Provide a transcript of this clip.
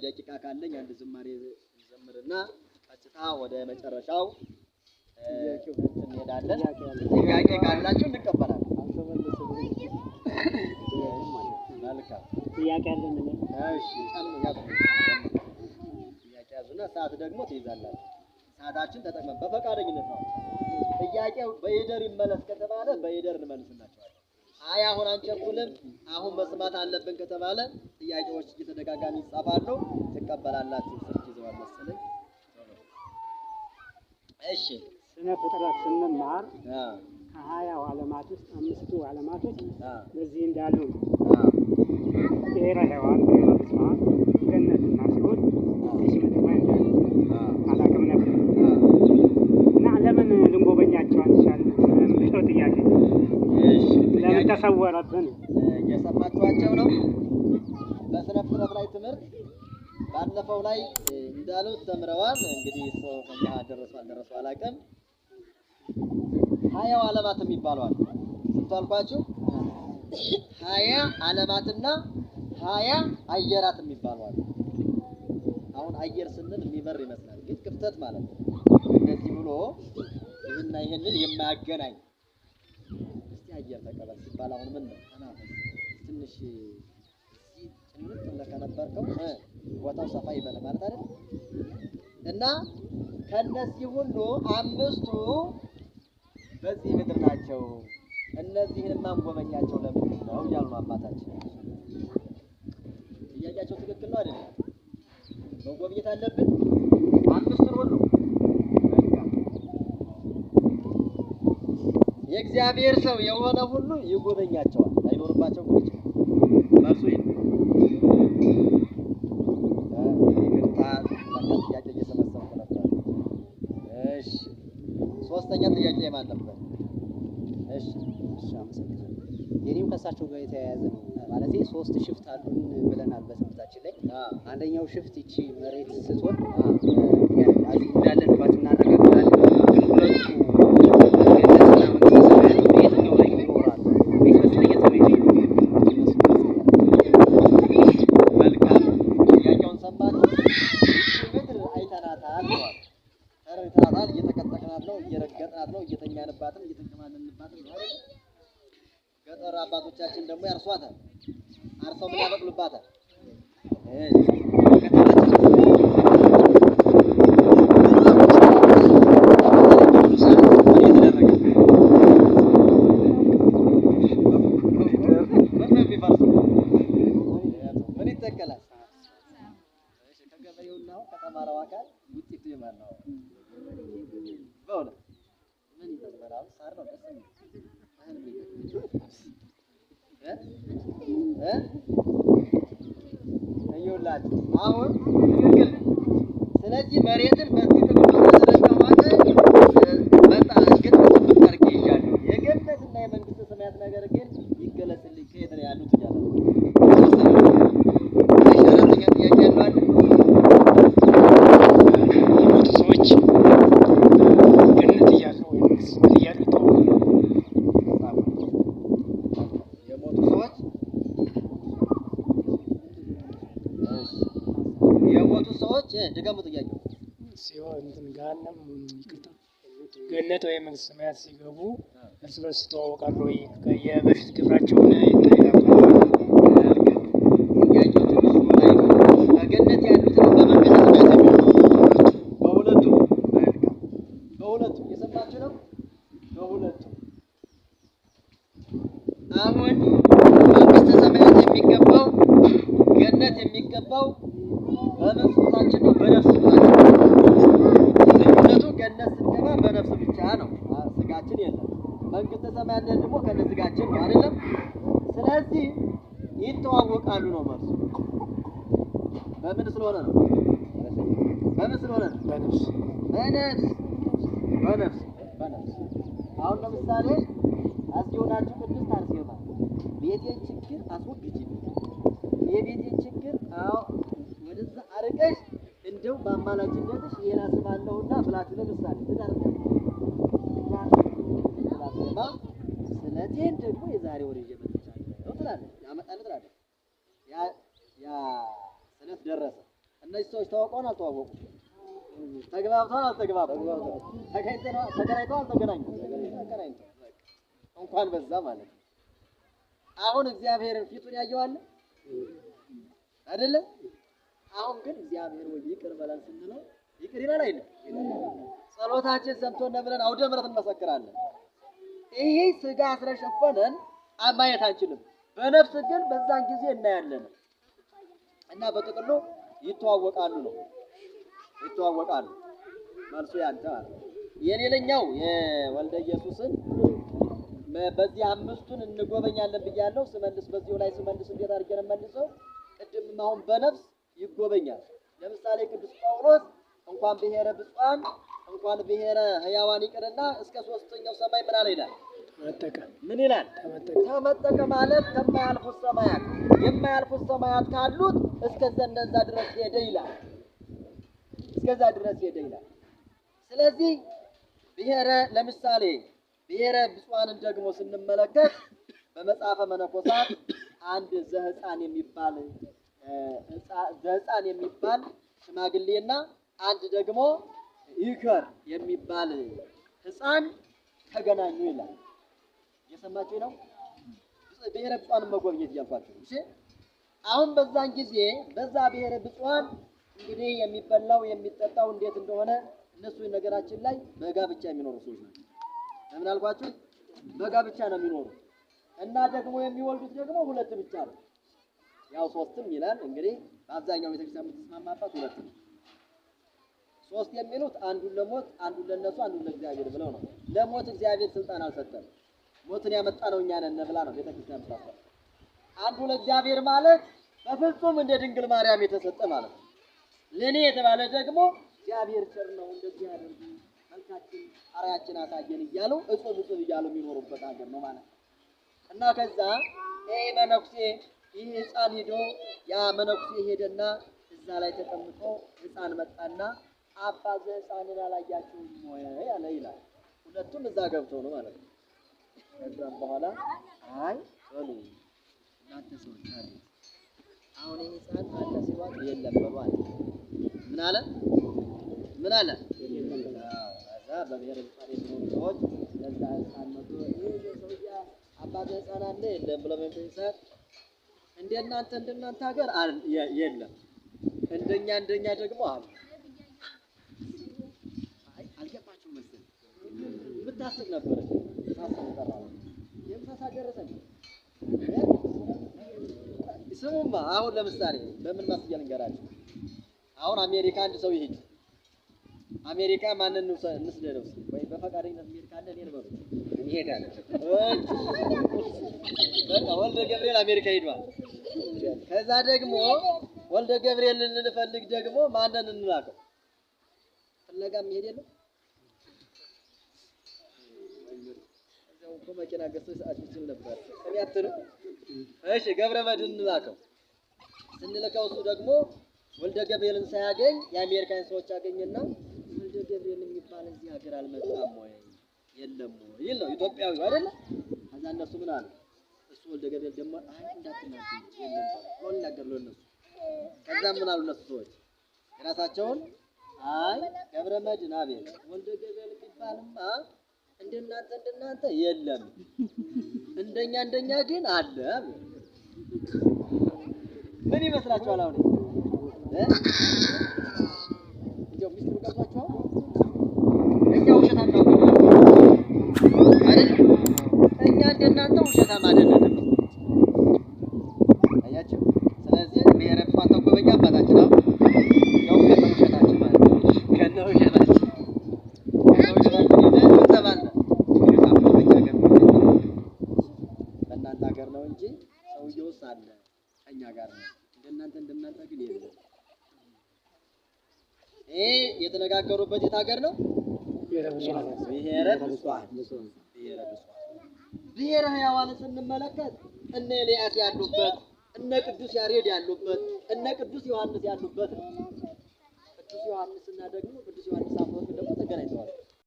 ደቂቃ ካለኝ አንድ ዝማሬ ዘምርና ቀጥታ ወደ መጨረሻው እንሄዳለን። ጥያቄ ካላችሁ እንቀበላለን። መልካም ጥያቄ አለን። እሺ ጥያቄ ያዙና ሰዓት ደግሞ ትይዛላችሁ። ሰዓታችን ተጠቅመን በፈቃደኝነት ነው። ጥያቄው በይደር ይመለስ ከተባለ በይደር እንመልስላችኋለን። አይ አሁን አንቸኩልም አሁን መስማት አለብን ከተባለ ጥያቄዎች እየተደጋጋሚ ይጻፋሉ፣ ትቀበላላችሁ። ስልክ ይዘዋል መሰለኝ። እሺ ስነ ፍጥረት ስንማር ከ20 ዓለማት ውስጥ 5ቱ ዓለማቶች በዚህ እንዳሉ ብሔረ ሕያዋን፣ ብሔረ ብፁዓን፣ ገነትና ሲኦል እዚህ ምድር ላይ እንዳሉ አላውቅም ነበር እና ለምን ልንጎበኛቸው አንቻልም? ምንድነው ጥያቄ? እሺ ለምን ተሰወረብን? እየሰማችኋቸው ነው። በስነ ፍጥረት ላይ ትምህርት ባለፈው ላይ እንዳሉት ተምረዋል። እንግዲህ ሰው ደረሱ አላውቅም። 20 ዓለማት የሚባሉ አሉ። ስንት አልኳችሁ? 20 ዓለማትና 20 አየራት የሚባሉ አሉ። አሁን አየር ስንል የሚበር ይመስላል፣ ግን ክፍተት ማለት ነው። እንደዚህ ብሎ ይሄንና ይሄንን የማያገናኝ እስቲ አየር ተቀበል ሲባል አሁን ምን ነው ተናፈስ ትንሽ ጭንቅ ለከነበርከው ቦታው ሰፋ ይበል ማለት አይደል? እና ከነዚህ ሁሉ 5ቱ በዚህ ምድር ናቸው። እነዚህን ማንጎበኛቸው ለምን ነው ያሉ አባታችን። ጥያቄያቸው ትክክል ነው አይደል? መጎብኘት አለብን 5ቱን ሁሉ። የእግዚአብሔር ሰው የሆነ ሁሉ ይጎበኛቸዋል፣ አይኖርባቸው ጉድ መልሱ ይሄ ጥያቄ እየሰበሰብኩ ነበር። እሺ ሶስተኛ ጥያቄ ማን ነበር? እሺ አመሰግናለሁ። የኔም ከሳቸው ጋር የተያያዘ ነው። ማለት 3 ሽፍት አሉን ብለናል በትምህርታችን ላይ። አንደኛው ሽፍት እቺ መሬት ስትሆን እንዳለንባት እናረጋግጣለን። ግን ሁለቱ ገነትና መንግስተ ሰማያት በየትኛው ላይ ይኖራሉ? መልካም ጥያቄውን ሰማችሁ? ምድር አይተናታል ነው ተረድተናታል። እየተቀጠቅናት ነው፣ እየረገጥናት ነው፣ እየተኛንባትም እየተከማነንባትም ነው አይደል? ገጠር አባቶቻችን ደግሞ ያርሷታል። አርሰው ምን ያበቅሉባታል? ምን ይተከላል? ከገበሬውና ከተማረው አካል ውጤቱ የማን ነው? በእውነት ምን ይተከላል? ሳር ነው ደስ የሚል እዩላችሁ አሁን ትክክል። ስለዚህ መሬትን በዚህ ትምህርት ስለተዋቀ መጣ ግን ተጠርቄ ይያለሁ። የገነትና የመንግስተ ሰማያት ነገር ግን ይገለጽልኝ ከየት ነው ያሉት ይላል። አራተኛ ጥያቄ ያለው አለ። ሰዎች ገነት እያሉ ወይ መንግስት እያሉ የሞቱ ሰዎች የሞቱ ሰዎች ድገሙ ጥያቄው ሲሆን እንትን ገሃነም ይቅርታ ገነት ወይ መንግስተ ሰማያት ሲገቡ እርስ በርስ ይተዋወቃሉ ወይ? የበፊት ግብራቸውን ይጠይቃሉ። በገነት ያሉትን በመንግስተ ሰማያት በሁለቱ የሰማችሁ ነው። በሁለቱ አሁን መንግስተ ሰማያት የሚገባው ገነት የሚገባው በምን ስጦታችን ነው? በነፍስ ስጦታችን። ልዩነቱ ገነት ስንገባ በነፍስ ብቻ ነው፣ ስጋችን የለም። መንግስተ ሰማያት ደግሞ ከነ ስጋችን ነው አይደለም? ስለዚህ ይተዋወቃሉ ነው መልሱ። በምን ስለሆነ ነው? በምን ስለሆነ ነው? በነፍስ አሁን ለምሳሌ አስጆናችሁ ቅድስት አርሴማ ቤቴን ችግር አስወግጂ፣ የቤቴን ችግር ወደዛ አርቀሽ እንደው በአማላጅነትሽ ይሄን አስባለሁና ብላችሁ ለምሳሌ ትዳርታችሁ አርሴማ ስለቴን ደግሞ የዛሬ ወር ይዤ መጥቻለሁ ትላለች። ያመጣል ትላለች። ያ ስለት ደረሰ እነዚህ ሰዎች ተዋውቀዋል አልተዋወቁም? ተግባብተዋል አልተግባቡም? ተገናኝተዋል አልተገናኙም? ተገናኝተዋል። እንኳን በዛ ማለት ነው። አሁን እግዚአብሔርን ፊቱን ያየዋል አይደለ? አሁን ግን እግዚአብሔር ወይ ይቅር በለን ስንለው ይቅር ይላል አይደል? ጸሎታችን ሰምቶን ብለን አውደ ምሕረት እንመሰክራለን። ይሄ ስጋ ስለሸፈነን ማየት አንችልም። በነፍስ ግን በዛን ጊዜ እናያለን እና በጥቅሉ ይተዋወቃሉ ነው። ይተዋወቃሉ። መልሱ ያንተ የሌላኛው የወልደ ኢየሱስን በዚህ አምስቱን እንጎበኛለን ብያለሁ። ስመልስ በዚሁ ላይ ስመልስ እንዴት አድርገን መልሰው ቅድም አሁን በነፍስ ይጎበኛል። ለምሳሌ ቅዱስ ጳውሎስ እንኳን ብሔረ ብፁዓን እንኳን ብሔረ ሕያዋን ይቅርና እስከ ሶስተኛው ሰማይ ምን አለ ይላል? ተመጠቀ። ምን ይላል? ተመጠቀ ማለት ከማያልፉት ሰማያት የማያልፉት ሰማያት ካሉት እስከዛ ድረስ ሄደ ይላል። እስከዛ ድረስ ሄደ ይላል። ስለዚህ ብሔረ ለምሳሌ ብሔረ ብፁዓንን ደግሞ ስንመለከት በመጽሐፈ መነኮሳት አንድ ዘህፃን የሚባል ሽማግሌና አንድ ደግሞ ይከር የሚባል ሕፃን ተገናኙ ይላል። እየሰማችሁ ነው? ብሔረ ብፁዓንን መጎብኘት እያልኳችሁ። እሺ አሁን በዛን ጊዜ በዛ ብሔረ ብፁዓን እንግዲህ የሚበላው የሚጠጣው እንዴት እንደሆነ እነሱ ነገራችን ላይ በጋብቻ የሚኖሩ ሰዎች ናቸው። ለምን አልኳችሁ? በጋብቻ ነው የሚኖሩ እና ደግሞ የሚወልዱት ደግሞ ሁለት ብቻ ነው። ያው ሶስትም ይላል እንግዲህ በአብዛኛው ቤተክርስቲያን የምትስማማባት ሁለት ነው። ሶስት የሚሉት አንዱን ለሞት አንዱን ለነሱ አንዱን ለእግዚአብሔር ብለው ነው። ለሞት እግዚአብሔር ስልጣን አልሰጠም። ሞትን ያመጣ ነው እኛ ነን ብላ ነው ቤተክርስቲያን የምታስበው። አንዱ ለእግዚአብሔር ማለት በፍጹም እንደ ድንግል ማርያም የተሰጠ ማለት ነው። ለኔ የተባለ ደግሞ እግዚአብሔር ቸር ነው እንደዚህ ያደርጉ መልካችን አርአያችን አሳየን እያሉ እጹብ እያሉ የሚኖሩበት ሀገር ነው ማለት ነው። እና ከዛ መነኩሴ ይህ ሕፃን ሄዶ ያ መነኩሴ ሄደና እዛ ላይ ተቀምጦ ሕፃን መጣና አባ ዘሕፃንን አላያችሁም ወይ ያለ ይላል። ሁለቱም እዛ ገብተው ነው ማለት ነው። ከዛም በኋላ አይ በሉ እናንተ ሰዎች አለ አሁን ይህ ሕፃን አለ ሲባል የለም በሉ አለ። ምን አለ? ምን አለ? ከዛ በብሔረ ብፁዓን የሚኖሩ ሰዎች ለዛ ሕፃን መቶ ይህ ሰውዬ አባ ዘሕፃን አለ የለም ብለው በሚሰጥ እንደናንተ ሀገር የለም እንደኛ ደግሞ አሉ። አይ አልገባችሁም መሰለኝ የምታስብ ነበር ታስብ ተባለ የምታሳ ደረሰኝ ስሙማ አሁን ለምሳሌ በምን ማስያል እንገራችሁ። አሁን አሜሪካ አንድ ሰው ይሄድ አሜሪካ ማንን ነው እንስደደው ወይ በፈቃደኝነት አሜሪካ አለ እኔ ነው እንሄዳለን። በቃ ወልደ ገብርኤል አሜሪካ ሄዷል። ከዛ ደግሞ ወልደ ገብርኤል ልንፈልግ ደግሞ ማንን እንላከው? ፍለጋም ይሄድ የለም እዛው በመኪና ገዝቶ ሰዓት ይችል ነበር ከሚያትር እሺ ገብረ መድኅን እንላከው። ስንልከው እሱ ደግሞ ወልደ ገብርኤልን ሳያገኝ የአሜሪካን ሰዎች አገኘና ወልደ ገብርኤል የሚባል እዚህ ሀገር አልመጣም ወይ የለም ወይ ይል ነው ኢትዮጵያዊ አይደለ? ከዛ እነሱ ምን አሉ? እሱ ወልደ ገብርኤል ደግሞ አይ እንዳትናገሩ የለም ወል ነገር ለነሱ ከዛ ምን አሉ እነሱ ሰዎች የራሳቸውን አይ ገብረ መድኅን አቤት ወልደ ገብርኤል ቢባልማ እንደናንተ የለም እንደኛ ግን አለ። ምን ይመስላችኋል? አሁን እንደው ሚስጥሩ ገብቷችኋል? እኛ ውሸታም ነው አይደል? እኛ እንደናንተ ውሸታም አይደለም። አያችሁ? ስለዚህ ብሔረ ብፁዓን ተጎበኛ አባታችን ነው ያው ከውሸታችን ማለት ነው። ከውሸታችን በእናንተ ሀገር ነው እንጂ ሰውየውስ አለ ከኛ ጋር ነው። እንደናንተ ግን የለም። የተነጋገሩበት የት ሀገር ነው? ብሔረ ብፁዓን። ብሔረ ሕያዋንን ስንመለከት እነ ኤልያስ ያሉበት እነ ቅዱስ ያሬድ ያሉበት እነ ቅዱስ ዮሐንስ ያሉበት ነው። ቅዱስ ዮሐንስና ደግሞ ቅዱስ ዮሐንስ አፈወርቅ ደግሞ ተገናኝተዋል።